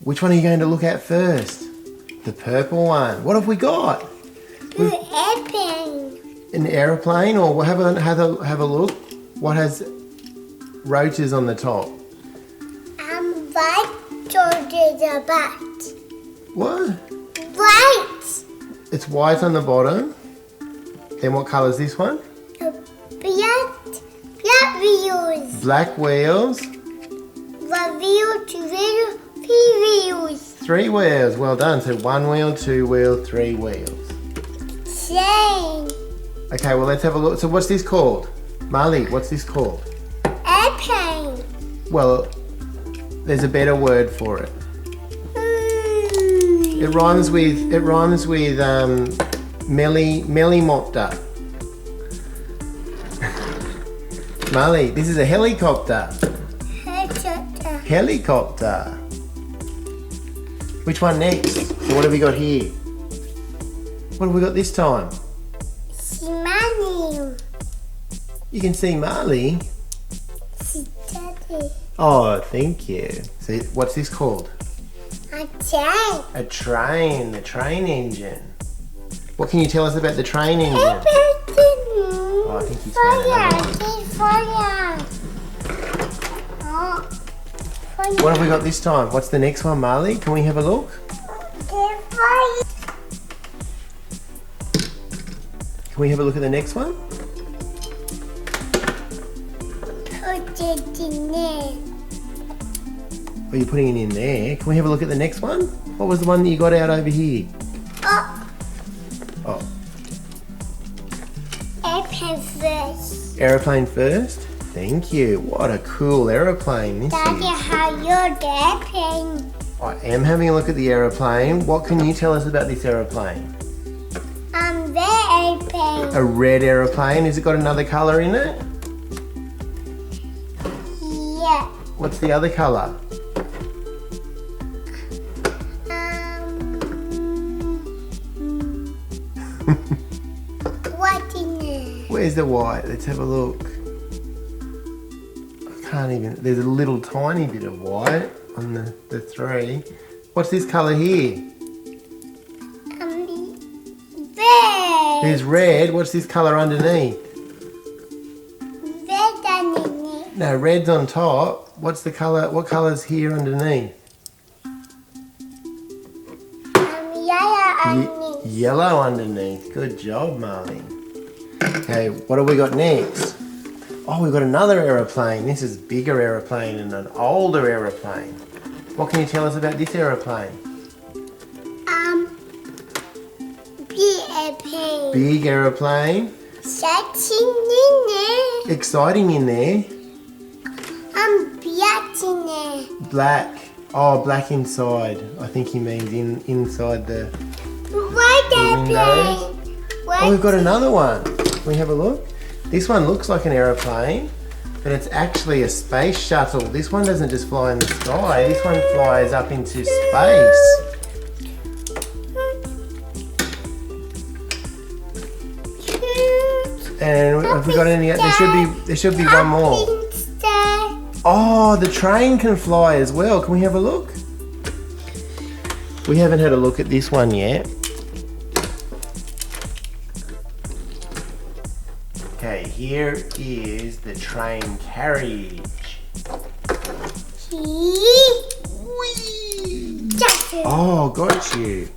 Which one are you going to look at first? The purple one. What have we got? An airplane. An aeroplane, or have a look. What has rotors on the top? White shoulders are back. What? White. It's white on the bottom. Then what colour is this one? Black wheels. Black wheels. One wheel, two wheels, three wheels. 3 wheels. Well done. So 1 wheel, 2 wheel, 3 wheels. Same. Okay, well let's have a look. So what's this called? Marley, what's this called? Airplane. Well, there's a better word for it. It rhymes with Melimopter. Marley, this is a helicopter. Helicopter. Which one next? So what have we got here? What have we got this time? See Marley. You can see Marley. See Daddy. Oh, thank you. So what's this called? A train. A train. The train engine. What can you tell us about the train engine? Oh, I think he's found another one. What have we got this time? What's the next one, Marley? Can we have a look? Can we have a look at the next one? Put it in there. Oh, you're putting it in there. Can we have a look at the next one? What was the one that you got out over here? Oh. Airplane first. Aeroplane first? Thank you. What a cool aeroplane this Daddy, is. how you're the airplane? I am having a look at the aeroplane. What can you tell us about this aeroplane? The airplane. A red aeroplane. Has it got another colour in it? Yeah. What's the other colour? What in there? Where's the white? Let's have a look. I can't even. There's a little tiny bit of white on the 3. What's this colour here? Red. There's red. What's this colour underneath? Red underneath. No, red's on top. What's the colour? What colour's here underneath? Yellow underneath. Yellow underneath. Good job, Marley. Okay, what have we got next? Oh, we've got another aeroplane. This is a bigger aeroplane and an older aeroplane. What can you tell us about this aeroplane? Big airplane. Big aeroplane. Exciting in there. Exciting in there. Black in there. Black. Oh, black inside. I think he means inside the White windows. airplane. Oh, we've got another one. Can we have a look? This one looks like an aeroplane, but it's actually a space shuttle. This one doesn't just fly in the sky. This one flies up into space. And have we got any? There should be one more. Oh, the train can fly as well. Can we have a look? We haven't had a look at this one yet. Okay, here is the train carriage. Oh, got you.